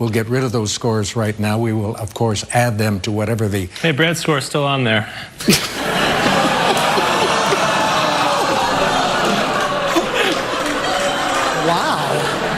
We'll get rid of those scores right now. We will, of course, add them to whatever the... Hey, Brad's score's still on there. Wow.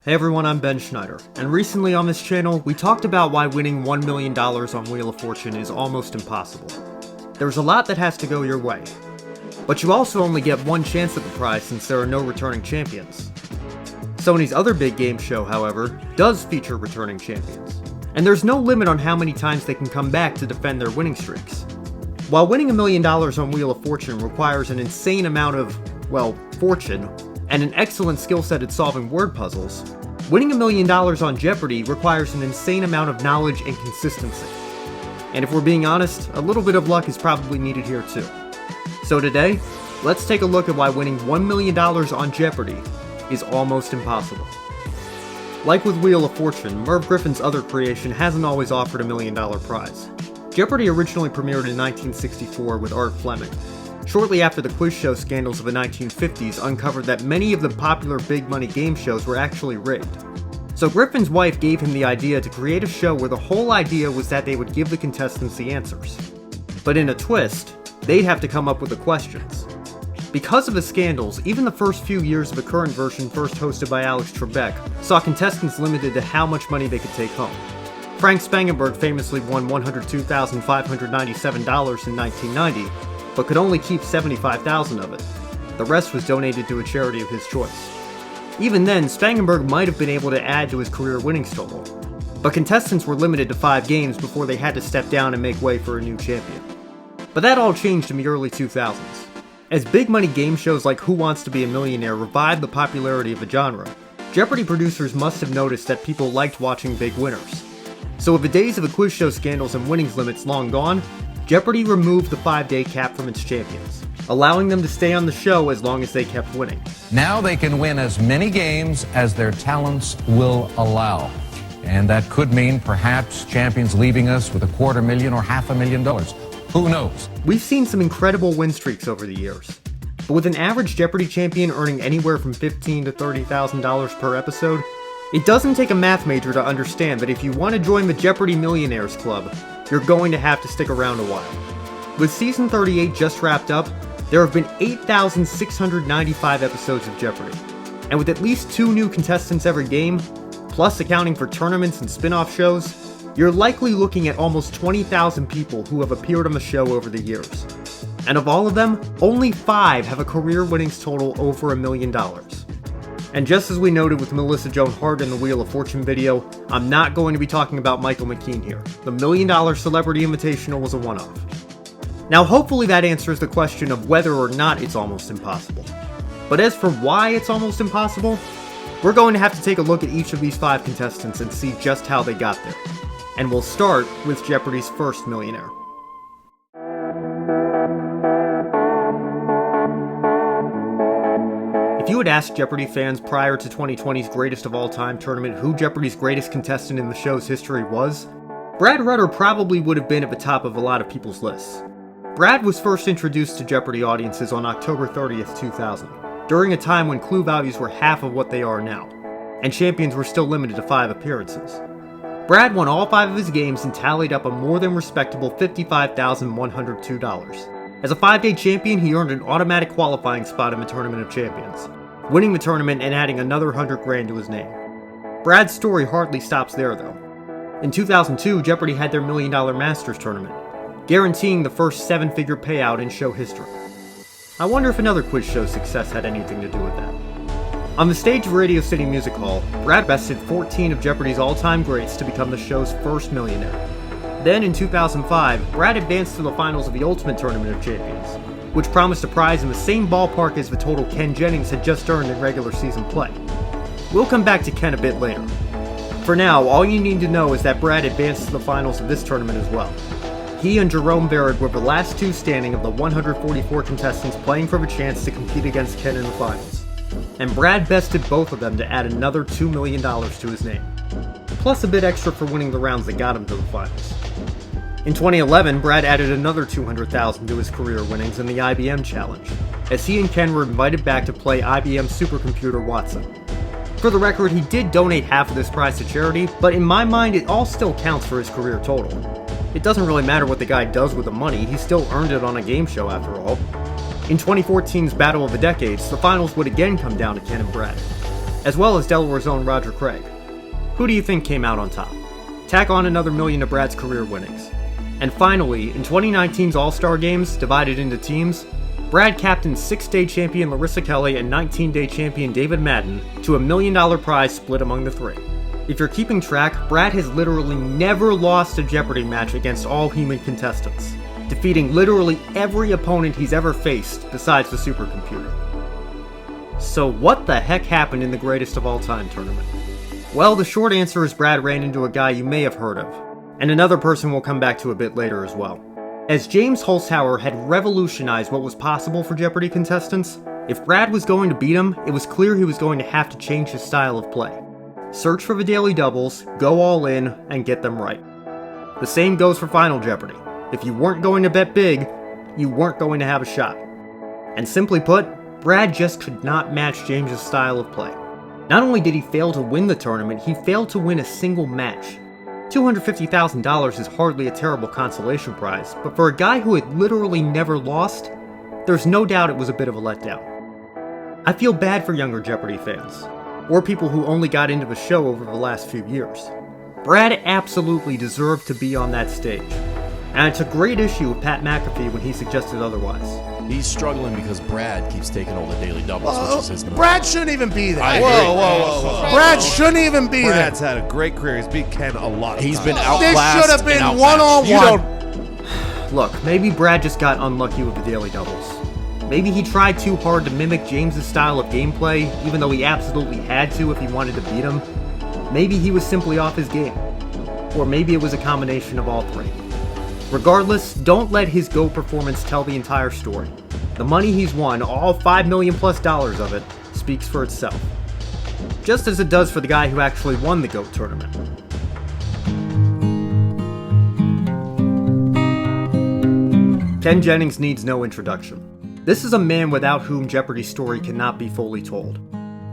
Hey everyone, I'm Ben Schneider, and recently on this channel, we talked about why winning $1 million on Wheel of Fortune is almost impossible. There's a lot that has to go your way, but you also only get one chance at the prize since there are no returning champions. Sony's other big game show, however, does feature returning champions, and there's no limit on how many times they can come back to defend their winning streaks. While winning $1 million on Wheel of Fortune requires an insane amount of, well, fortune, and an excellent skill set at solving word puzzles, winning $1 million on Jeopardy requires an insane amount of knowledge and consistency. And if we're being honest, a little bit of luck is probably needed here too. So today, let's take a look at why winning $1 million on Jeopardy is almost impossible. Like with Wheel of Fortune, Merv Griffin's other creation hasn't always offered $1 million prize. Jeopardy originally premiered in 1964 with Art Fleming, shortly after the quiz show scandals of the 1950s uncovered that many of the popular big money game shows were actually rigged. So Griffin's wife gave him the idea to create a show where the whole idea was that they would give the contestants the answers. But in a twist, they'd have to come up with the questions. Because of the scandals, even the first few years of the current version, first hosted by Alex Trebek, saw contestants limited to how much money they could take home. Frank Spangenberg famously won $102,597 in 1990, but could only keep $75,000 of it. The rest was donated to a charity of his choice. Even then, Spangenberg might have been able to add to his career winnings total, but contestants were limited to 5 games before they had to step down and make way for a new champion. But that all changed in the early 2000s. As big money game shows like Who Wants to Be a Millionaire revived the popularity of the genre, Jeopardy producers must have noticed that people liked watching big winners. So with the days of the quiz show scandals and winnings limits long gone, Jeopardy removed the 5-day cap from its champions, allowing them to stay on the show as long as they kept winning. Now they can win as many games as their talents will allow. And that could mean perhaps champions leaving us with $250,000 or $500,000. Who knows? We've seen some incredible win streaks over the years, but with an average Jeopardy champion earning anywhere from $15,000 to $30,000 per episode, it doesn't take a math major to understand that if you want to join the Jeopardy Millionaires Club, you're going to have to stick around a while. With season 38 just wrapped up, there have been 8,695 episodes of Jeopardy, and with at least 2 new contestants every game, plus accounting for tournaments and spin-off shows, you're likely looking at almost 20,000 people who have appeared on the show over the years. And of all of them, only 5 have a career winnings total over $1 million. And just as we noted with Melissa Joan Hart in the Wheel of Fortune video, I'm not going to be talking about Michael McKean here. The $1 Million Celebrity Invitational was a one-off. Now hopefully that answers the question of whether or not it's almost impossible. But as for why it's almost impossible, we're going to have to take a look at each of these 5 contestants and see just how they got there. And we'll start with Jeopardy's first millionaire. If you had asked Jeopardy fans prior to 2020's Greatest of All Time tournament who Jeopardy's greatest contestant in the show's history was, Brad Rutter probably would have been at the top of a lot of people's lists. Brad was first introduced to Jeopardy audiences on October 30th, 2000, during a time when clue values were half of what they are now, and champions were still limited to 5 appearances. Brad won all 5 of his games and tallied up a more than respectable $55,102. As a 5-day champion, he earned an automatic qualifying spot in the Tournament of Champions, winning the tournament and adding another $100,000 to his name. Brad's story hardly stops there though. In 2002, Jeopardy had their $1 Million Masters tournament, guaranteeing the first 7-figure payout in show history. I wonder if another quiz show's success had anything to do with that. On the stage of Radio City Music Hall, Brad bested 14 of Jeopardy's all-time greats to become the show's first millionaire. Then in 2005, Brad advanced to the finals of the Ultimate Tournament of Champions, which promised a prize in the same ballpark as the total Ken Jennings had just earned in regular season play. We'll come back to Ken a bit later. For now, all you need to know is that Brad advanced to the finals of this tournament as well. He and Jerome Barrett were the last 2 standing of the 144 contestants playing for the chance to compete against Ken in the finals. And Brad bested both of them to add another $2 million to his name, plus a bit extra for winning the rounds that got him to the finals. In 2011, Brad added another $200,000 to his career winnings in the IBM Challenge, as he and Ken were invited back to play IBM supercomputer Watson. For the record, he did donate half of this prize to charity, but in my mind, it all still counts for his career total. It doesn't really matter what the guy does with the money, he still earned it on a game show after all. In 2014's Battle of the Decades, the finals would again come down to Ken and Brad, as well as Delaware's own Roger Craig. Who do you think came out on top? Tack on another million to Brad's career winnings. And finally, in 2019's All-Star Games, divided into teams, Brad captained 6-day champion Larissa Kelly and 19-day champion David Madden to a $1 million prize split among the three. If you're keeping track, Brad has literally never lost a Jeopardy match against all human contestants, defeating literally every opponent he's ever faced besides the supercomputer. So what the heck happened in the greatest of all time tournament? Well, the short answer is Brad ran into a guy you may have heard of, and another person we'll come back to a bit later as well. As James Holzhauer had revolutionized what was possible for Jeopardy contestants, if Brad was going to beat him, it was clear he was going to have to change his style of play. Search for the daily doubles, go all in, and get them right. The same goes for Final Jeopardy. If you weren't going to bet big, you weren't going to have a shot. And simply put, Brad just could not match James's style of play. Not only did he fail to win the tournament, he failed to win a single match. $250,000 is hardly a terrible consolation prize, but for a guy who had literally never lost, there's no doubt it was a bit of a letdown. I feel bad for younger Jeopardy fans, or people who only got into the show over the last few years. Brad absolutely deserved to be on that stage, and I took great issue with Pat McAfee when he suggested otherwise. He's struggling because Brad keeps taking all the daily doubles, which is his move. Brad shouldn't even be there. Whoa. Brad shouldn't even be there. Brad's had a great career. He's beat Ken a lot of He's times. been outclassed. This should have been and one-on-one. Look, maybe Brad just got unlucky with the daily doubles. Maybe he tried too hard to mimic James's style of gameplay, even though he absolutely had to if he wanted to beat him. Maybe he was simply off his game. Or maybe it was a combination of all three. Regardless, don't let his GOAT performance tell the entire story. The money he's won, all $5 million plus of it, speaks for itself. Just as it does for the guy who actually won the GOAT tournament. Ken Jennings needs no introduction. This is a man without whom Jeopardy's story cannot be fully told.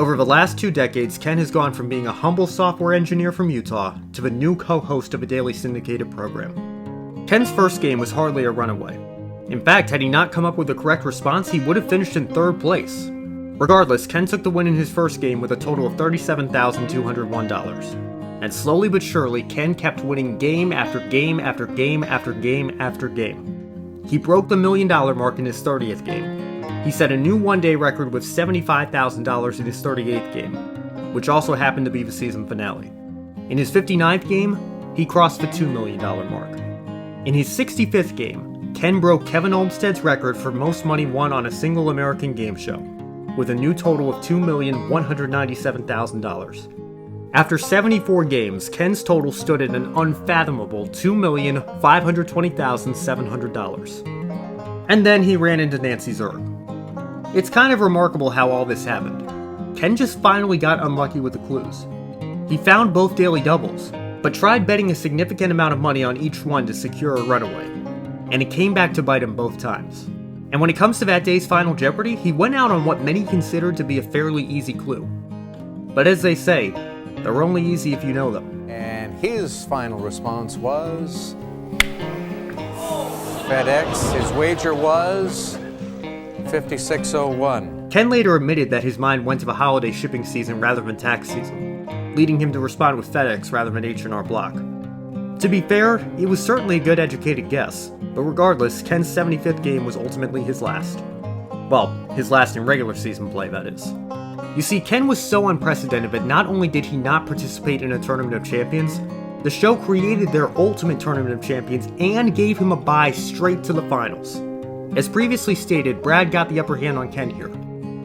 Over the last 2 decades, Ken has gone from being a humble software engineer from Utah to the new co-host of a daily syndicated program. Ken's first game was hardly a runaway. In fact, had he not come up with the correct response, he would have finished in 3rd place. Regardless, Ken took the win in his first game with a total of $37,201. And slowly but surely, Ken kept winning game after game after game after game after game. He broke the $1 million mark in his 30th game. He set a new one-day record with $75,000 in his 38th game, which also happened to be the season finale. In his 59th game, he crossed the $2 million mark. In his 65th game, Ken broke Kevin Olmstead's record for most money won on a single American game show, with a new total of $2,197,000. After 74 games, Ken's total stood at an unfathomable $2,520,700. And then he ran into Nancy Zerg. It's kind of remarkable how all this happened. Ken just finally got unlucky with the clues. He found both daily doubles, but tried betting a significant amount of money on each one to secure a runaway, and it came back to bite him both times. And when it comes to that day's Final Jeopardy, he went out on what many considered to be a fairly easy clue. But as they say, they're only easy if you know them. And his final response was FedEx. His wager was 5601. Ken later admitted that his mind went to the holiday shipping season rather than tax season, leading him to respond with FedEx rather than H&R Block. To be fair, it was certainly a good educated guess, but regardless, Ken's 75th game was ultimately his last. Well, his last in regular season play, that is. You see, Ken was so unprecedented that not only did he not participate in a Tournament of Champions, the show created their ultimate Tournament of Champions and gave him a bye straight to the finals. As previously stated, Brad got the upper hand on Ken here,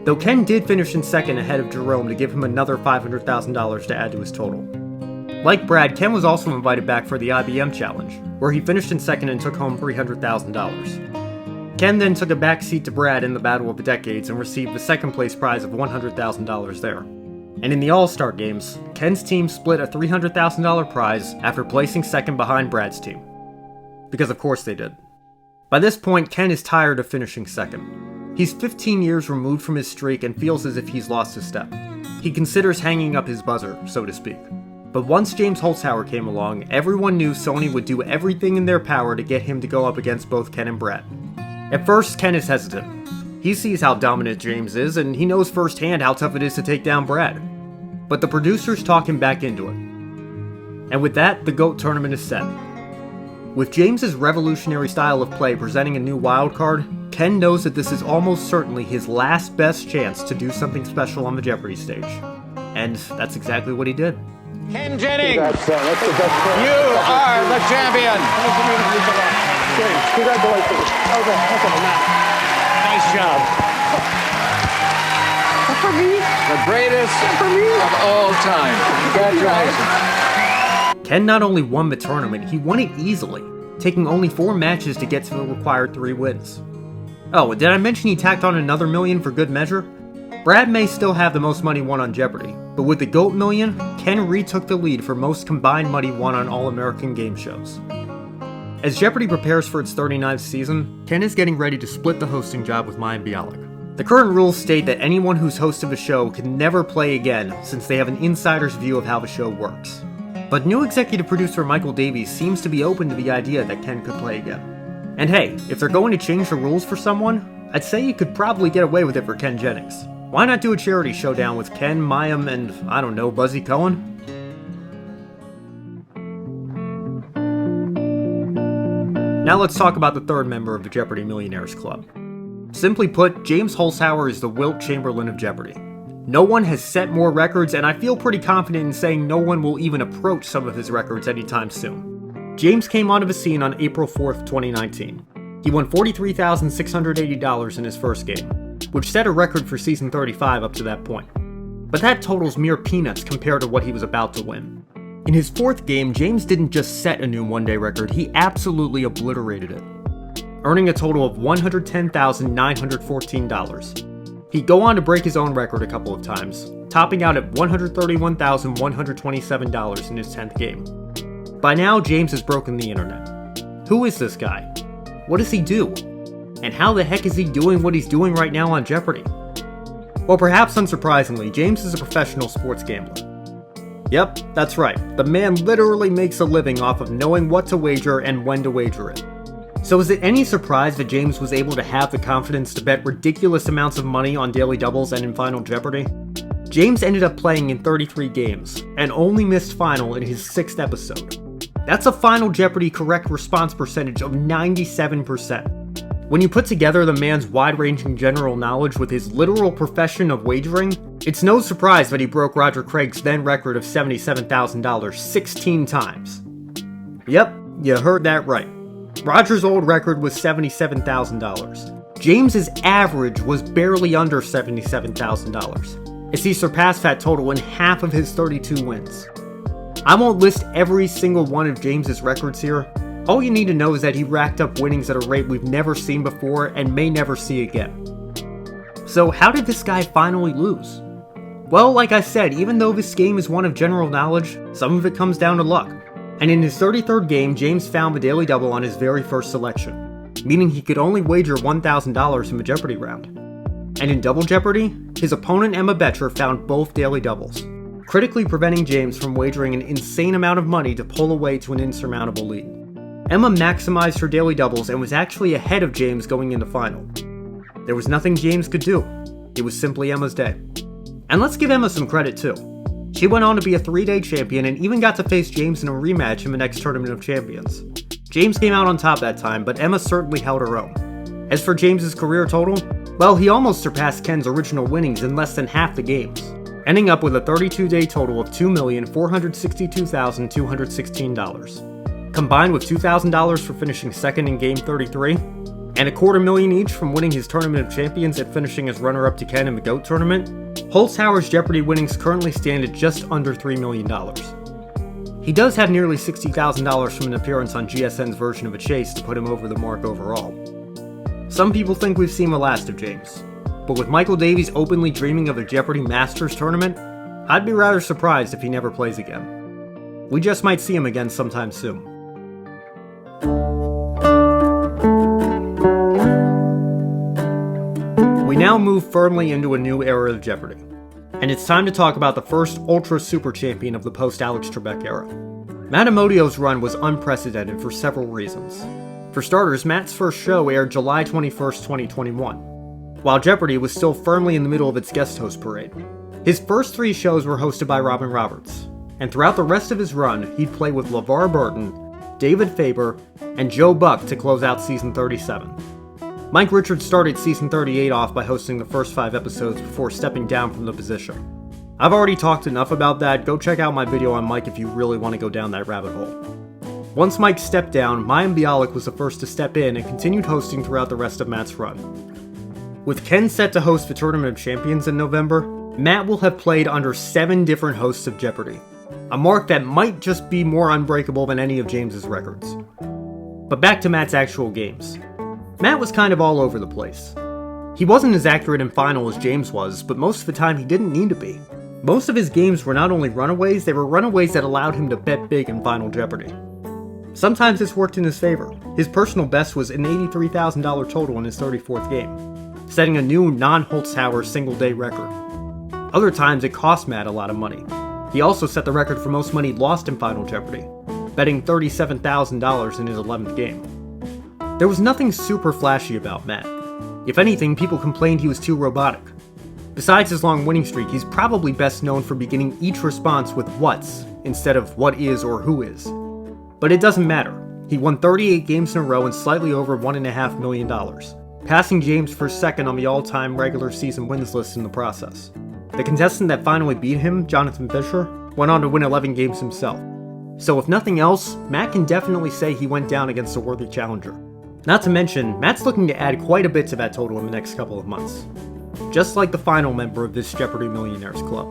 though Ken did finish in second ahead of Jerome to give him another $500,000 to add to his total. Like Brad, Ken was also invited back for the IBM Challenge, where he finished in second and took home $300,000. Ken then took a back seat to Brad in the Battle of the Decades and received the second place prize of $100,000 there. And in the All-Star Games, Ken's team split a $300,000 prize after placing second behind Brad's team. Because of course they did. By this point, Ken is tired of finishing second. He's 15 years removed from his streak and feels as if he's lost his step. He considers hanging up his buzzer, so to speak. But once James Holzhauer came along, everyone knew Sony would do everything in their power to get him to go up against both Ken and Brad. At first, Ken is hesitant. He sees how dominant James is, and he knows firsthand how tough it is to take down Brad. But the producers talk him back into it. And with that, the GOAT tournament is set. With James's revolutionary style of play presenting a new wild card, Ken knows that this is almost certainly his last best chance to do something special on the Jeopardy stage. And that's exactly what he did. Ken Jennings, you are the champion. Congratulations. Nice job. For me? The greatest of all time. Congratulations. Ken not only won the tournament, he won it easily, taking only 4 matches to get to the required 3 wins. Oh, and did I mention he tacked on another million for good measure? Brad may still have the most money won on Jeopardy, but with the GOAT million, Ken retook the lead for most combined money won on All-American game shows. As Jeopardy prepares for its 39th season, Ken is getting ready to split the hosting job with Mayim Bialik. The current rules state that anyone who's host of a show can never play again since they have an insider's view of how the show works. But new executive producer Michael Davies seems to be open to the idea that Ken could play again. And hey, if they're going to change the rules for someone, I'd say you could probably get away with it for Ken Jennings. Why not do a charity showdown with Ken, Mayim, and, I don't know, Buzzy Cohen? Now let's talk about the third member of the Jeopardy Millionaires Club. Simply put, James Holzhauer is the Wilt Chamberlain of Jeopardy. No one has set more records, and I feel pretty confident in saying no one will even approach some of his records anytime soon. James came onto the scene on April 4th, 2019. He won $43,680 in his first game, which set a record for season 35 up to that point. But that totals mere peanuts compared to what he was about to win. In his 4th game, James didn't just set a new one-day record, he absolutely obliterated it, earning a total of $110,914. He'd go on to break his own record a couple of times, topping out at $131,127 in his 10th game. By now, James has broken the internet. Who is this guy? What does he do? And how the heck is he doing what he's doing right now on Jeopardy? Well, perhaps unsurprisingly, James is a professional sports gambler. Yep, that's right. The man literally makes a living off of knowing what to wager and when to wager it. So is it any surprise that James was able to have the confidence to bet ridiculous amounts of money on Daily Doubles and in Final Jeopardy? James ended up playing in 33 games, and only missed Final in his 6th episode. That's a Final Jeopardy correct response percentage of 97%. When you put together the man's wide-ranging general knowledge with his literal profession of wagering, it's no surprise that he broke Roger Craig's then record of $77,000 16 times. Yep, you heard that right. Roger's old record was $77,000. James's average was barely under $77,000, as he surpassed that total in half of his 32 wins. I won't list every single one of James's records here. All you need to know is that he racked up winnings at a rate we've never seen before and may never see again. So how did this guy finally lose? Well, like I said, even though this game is one of general knowledge, some of it comes down to luck. And in his 33rd game, James found the Daily Double on his very first selection, meaning he could only wager $1,000 in the Jeopardy round. And in Double Jeopardy, his opponent Emma Betcher found both Daily Doubles, critically preventing James from wagering an insane amount of money to pull away to an insurmountable lead. Emma maximized her Daily Doubles and was actually ahead of James going into Final. There was nothing James could do. It was simply Emma's day. And let's give Emma some credit too. She went on to be a 3-day champion and even got to face James in a rematch in the next Tournament of Champions. James came out on top that time, but Emma certainly held her own. As for James's career total, well, he almost surpassed Ken's original winnings in less than half the games, ending up with a 32-day total of $2,462,216, combined with $2,000 for finishing second in Game 33, and $250,000 each from winning his Tournament of Champions and finishing as runner-up to Ken in the GOAT tournament. Holzhauer's Jeopardy winnings currently stand at just under $3 million. He does have nearly $60,000 from an appearance on GSN's version of A Chase to put him over the mark overall. Some people think we've seen the last of James, but with Michael Davies openly dreaming of a Jeopardy Masters tournament, I'd be rather surprised if he never plays again. We just might see him again sometime soon. now moved firmly into a new era of Jeopardy. And it's time to talk about the first Ultra Super Champion of the post-Alex Trebek era. Matt Amodio's run was unprecedented for several reasons. For starters, Matt's first show aired July 21st, 2021, while Jeopardy was still firmly in the middle of its guest host parade. His first 3 shows were hosted by Robin Roberts, and throughout the rest of his run, he'd play with LeVar Burton, David Faber, and Joe Buck to close out season 37. Mike Richards started season 38 off by hosting the first 5 episodes before stepping down from the position. I've already talked enough about that, go check out my video on Mike if you really want to go down that rabbit hole. Once Mike stepped down, Mayim Bialik was the first to step in and continued hosting throughout the rest of Matt's run. With Ken set to host the Tournament of Champions in November, Matt will have played under 7 different hosts of Jeopardy! A mark that might just be more unbreakable than any of James's records. But back to Matt's actual games. Matt was kind of all over the place. He wasn't as accurate in Final as James was, but most of the time he didn't need to be. Most of his games were not only runaways, they were runaways that allowed him to bet big in Final Jeopardy! Sometimes this worked in his favor. His personal best was an $83,000 total in his 34th game, setting a new non-Holzhauer single-day record. Other times it cost Matt a lot of money. He also set the record for most money lost in Final Jeopardy! Betting $37,000 in his 11th game. There was nothing super flashy about Matt. If anything, people complained he was too robotic. Besides his long winning streak, he's probably best known for beginning each response with what's, instead of what is or who is. But it doesn't matter. He won 38 games in a row and slightly over $1.5 million, passing James for second on the all-time regular season wins list in the process. The contestant that finally beat him, Jonathan Fisher, went on to win 11 games himself. So if nothing else, Matt can definitely say he went down against a worthy challenger. Not to mention, Matt's looking to add quite a bit to that total in the next couple of months. Just like the final member of this Jeopardy! Millionaires Club.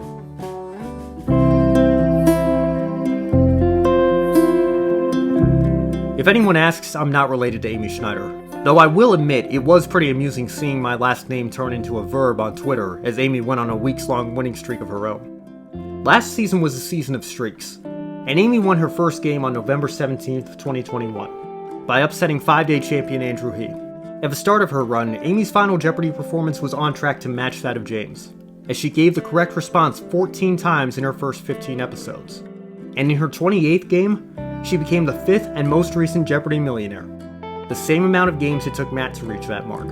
If anyone asks, I'm not related to Amy Schneider. Though I will admit, it was pretty amusing seeing my last name turn into a verb on Twitter as Amy went on a weeks-long winning streak of her own. Last season was a season of streaks, and Amy won her first game on November 17th, 2021, by upsetting 5-day champion Andrew He. At the start of her run, Amy's Final Jeopardy! Performance was on track to match that of James, as she gave the correct response 14 times in her first 15 episodes. And in her 28th game, she became the 5th and most recent Jeopardy! Millionaire, the same amount of games it took Matt to reach that mark.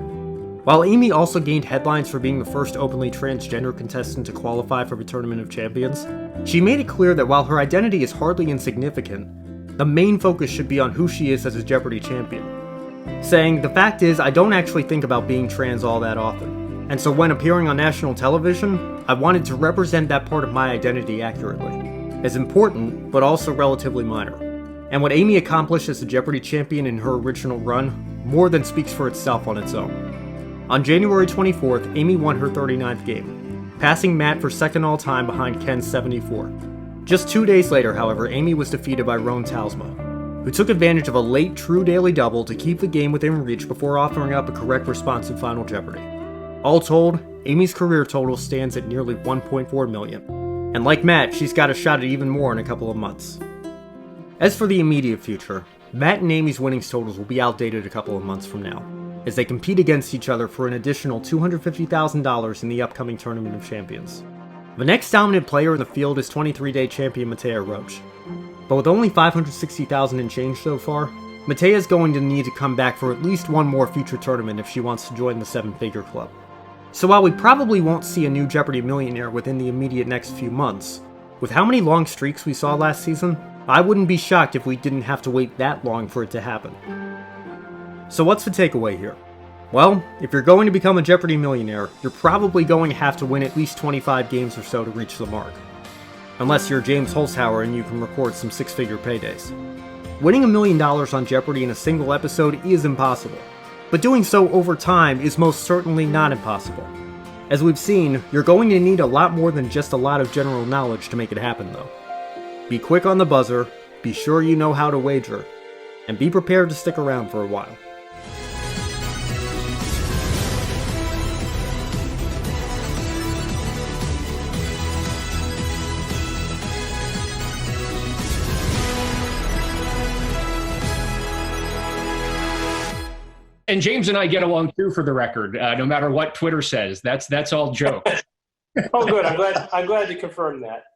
While Amy also gained headlines for being the first openly transgender contestant to qualify for the Tournament of Champions, she made it clear that while her identity is hardly insignificant, the main focus should be on who she is as a Jeopardy! Champion. Saying, "The fact is, I don't actually think about being trans all that often, and so when appearing on national television, I wanted to represent that part of my identity accurately. As important, but also relatively minor." And what Amy accomplished as a Jeopardy! Champion in her original run more than speaks for itself on its own. On January 24th, Amy won her 39th game, passing Matt for second all-time behind Ken's 74. Just 2 days later, however, Amy was defeated by Roan Talsma, who took advantage of a late true daily double to keep the game within reach before offering up a correct response in Final Jeopardy! All told, Amy's career total stands at nearly $1.4 million. And like Matt, she's got a shot at even more in a couple of months. As for the immediate future, Matt and Amy's winnings totals will be outdated a couple of months from now, as they compete against each other for an additional $250,000 in the upcoming Tournament of Champions. The next dominant player in the field is 23-day champion Matea Roach. But with only $560,000 in change so far, Matea is going to need to come back for at least one more future tournament if she wants to join the 7-figure club. So while we probably won't see a new Jeopardy! Millionaire within the immediate next few months, with how many long streaks we saw last season, I wouldn't be shocked if we didn't have to wait that long for it to happen. So what's the takeaway here? Well, if you're going to become a Jeopardy! Millionaire, you're probably going to have to win at least 25 games or so to reach the mark. Unless you're James Holzhauer and you can record some 6-figure paydays. Winning $1 million on Jeopardy! In a single episode is impossible, but doing so over time is most certainly not impossible. As we've seen, you're going to need a lot more than just a lot of general knowledge to make it happen though. Be quick on the buzzer, be sure you know how to wager, and be prepared to stick around for a while. And James and I get along too, for the record. No matter what Twitter says, that's all joke. Oh, good. I'm glad to confirm that.